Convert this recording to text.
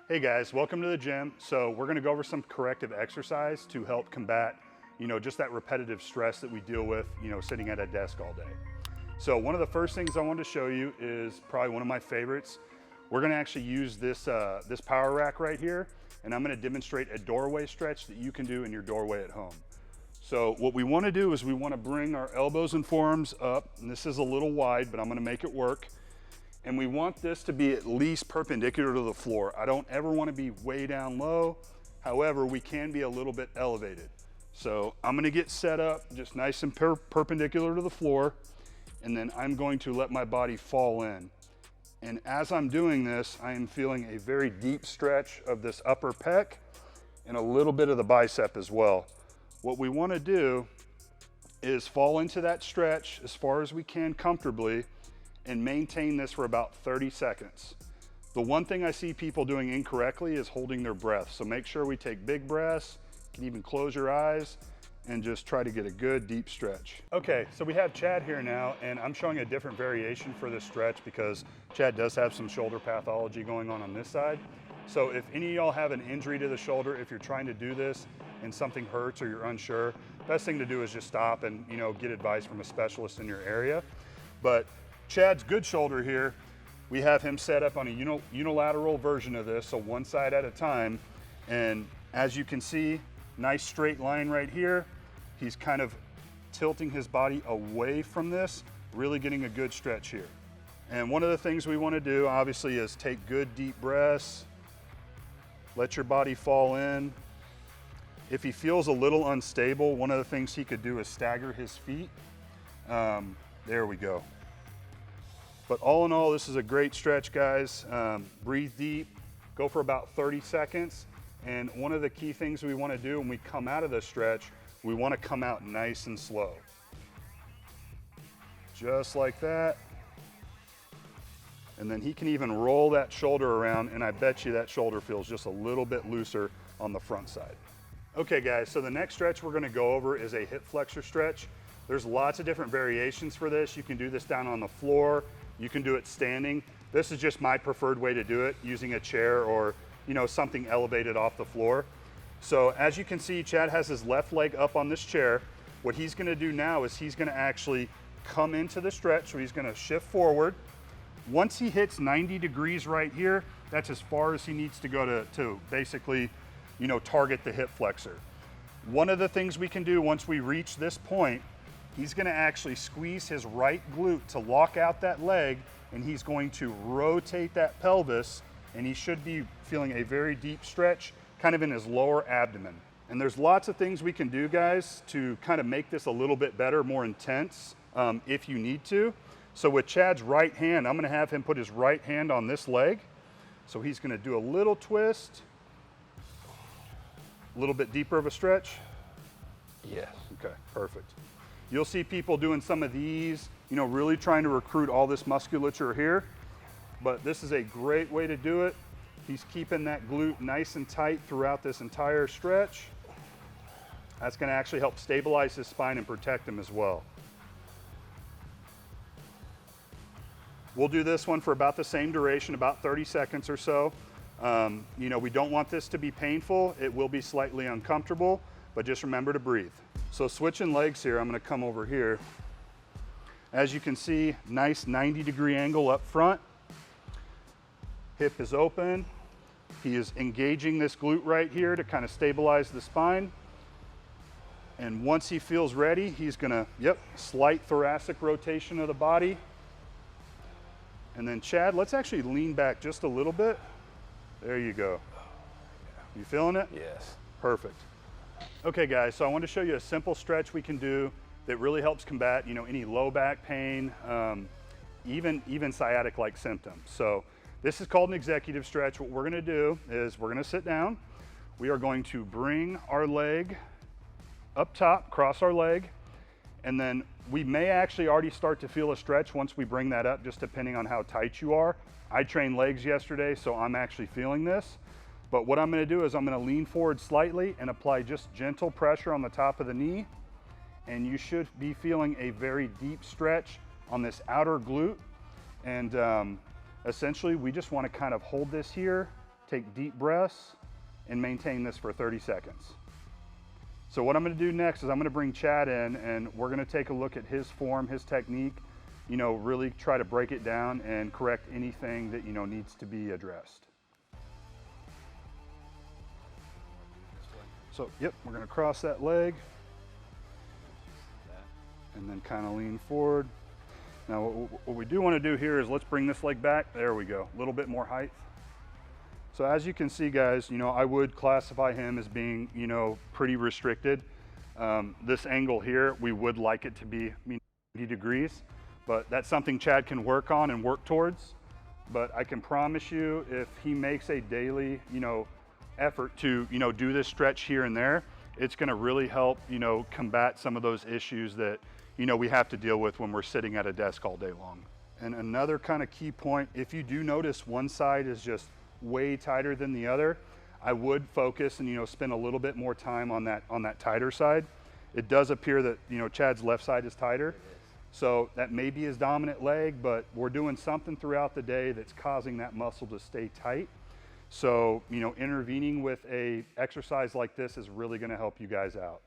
Hey guys, welcome to the gym. So we're gonna go over some corrective exercise to help combat, just that repetitive stress that we deal with, sitting at a desk all day. So one of the first things I want to show you is probably one of my favorites. We're gonna actually use this, this power rack right here, and I'm gonna demonstrate a doorway stretch that you can do in your doorway at home. So what we wanna do is we wanna bring our elbows and forearms up, and this is a little wide, but I'm gonna make it work. And we want this to be at least perpendicular to the floor. I don't ever want to be way down low. However, we can be a little bit elevated. So I'm going to get set up just nice and perpendicular to the floor. And then I'm going to let my body fall in. And as I'm doing this, I am feeling a very deep stretch of this upper pec and a little bit of the bicep as well. What we want to do is fall into that stretch as far as we can comfortably and maintain this for about 30 seconds. The one thing I see people doing incorrectly is holding their breath. So make sure we take big breaths. You can even close your eyes and just try to get a good deep stretch. Okay, so we have Chad here now, and I'm showing a different variation for this stretch because Chad does have some shoulder pathology going on this side. So if any of y'all have an injury to the shoulder, if you're trying to do this and something hurts or you're unsure, best thing to do is just stop and get advice from a specialist in your area. But Chad's good shoulder here, we have him set up on a unilateral version of this, so one side at a time. And as you can see, nice straight line right here. He's kind of tilting his body away from this, really getting a good stretch here. And one of the things we want to do, obviously, is take good deep breaths, let your body fall in. If he feels a little unstable, one of the things he could do is stagger his feet. There we go. But all in all, this is a great stretch, guys. Breathe deep, go for about 30 seconds. And one of the key things we want to do when we come out of the stretch, we want to come out nice and slow. Just like that. And then he can even roll that shoulder around, and I bet you that shoulder feels just a little bit looser on the front side. Okay guys, so the next stretch we're going to go over is a hip flexor stretch. There's lots of different variations for this. You can do this down on the floor. You can do it standing. This is just my preferred way to do it, using a chair or something elevated off the floor. So as you can see, Chad has his left leg up on this chair. What he's gonna do now is he's gonna actually come into the stretch, so he's gonna shift forward. Once he hits 90 degrees right here, that's as far as he needs to go to basically target the hip flexor. One of the things we can do once we reach this point, he's gonna actually squeeze his right glute to lock out that leg, and he's going to rotate that pelvis, and he should be feeling a very deep stretch kind of in his lower abdomen. And there's lots of things we can do, guys, to kind of make this a little bit better, more intense, if you need to. So with Chad's right hand, I'm gonna have him put his right hand on this leg. So he's gonna do a little twist, a little bit deeper of a stretch. Yes. Okay, perfect. You'll see people doing some of these, really trying to recruit all this musculature here, but this is a great way to do it. He's keeping that glute nice and tight throughout this entire stretch. That's gonna actually help stabilize his spine and protect him as well. We'll do this one for about the same duration, about 30 seconds or so. We don't want this to be painful. It will be slightly uncomfortable, but just remember to breathe. So switching legs here, I'm gonna come over here. As you can see, nice 90-degree angle up front. Hip is open. He is engaging this glute right here to kind of stabilize the spine. And once he feels ready, he's gonna, slight thoracic rotation of the body. And then Chad, let's actually lean back just a little bit. There you go. You feeling it? Yes. Perfect. Okay guys, so I want to show you a simple stretch we can do that really helps combat, any low back pain, even sciatic-like symptoms. So this is called an executive stretch. What we're gonna do is we're gonna sit down. We are going to bring our leg up top, cross our leg, and then we may actually already start to feel a stretch once we bring that up, just depending on how tight you are. I trained legs yesterday, so I'm actually feeling this. But what I'm gonna do is I'm gonna lean forward slightly and apply just gentle pressure on the top of the knee. And you should be feeling a very deep stretch on this outer glute. And essentially, we just wanna kind of hold this here take deep breaths, and maintain this for 30 seconds. So what I'm gonna do next is I'm gonna bring Chad in and we're gonna take a look at his form, his technique, you know, really try to break it down and correct anything that, you know, needs to be addressed. So, yep, we're gonna cross that leg and then kind of lean forward. Now, what we do wanna do here is let's bring this leg back. There we go, a little bit more height. So as you can see, guys, you know, I would classify him as being, you know, pretty restricted. This angle here, we would like it to be 90 degrees, but that's something Chad can work on and work towards. But I can promise you, if he makes a daily, you know, effort to, you know, do this stretch here and there, it's gonna really help, you know, combat some of those issues that, you know, we have to deal with when we're sitting at a desk all day long. And another kind of key point, if you do notice one side is just way tighter than the other, I would focus and, you know, spend a little bit more time on that tighter side. It does appear that, you know, Chad's left side is tighter. So that may be his dominant leg, but we're doing something throughout the day that's causing that muscle to stay tight. So, you know, intervening with a exercise like this is really gonna help you guys out.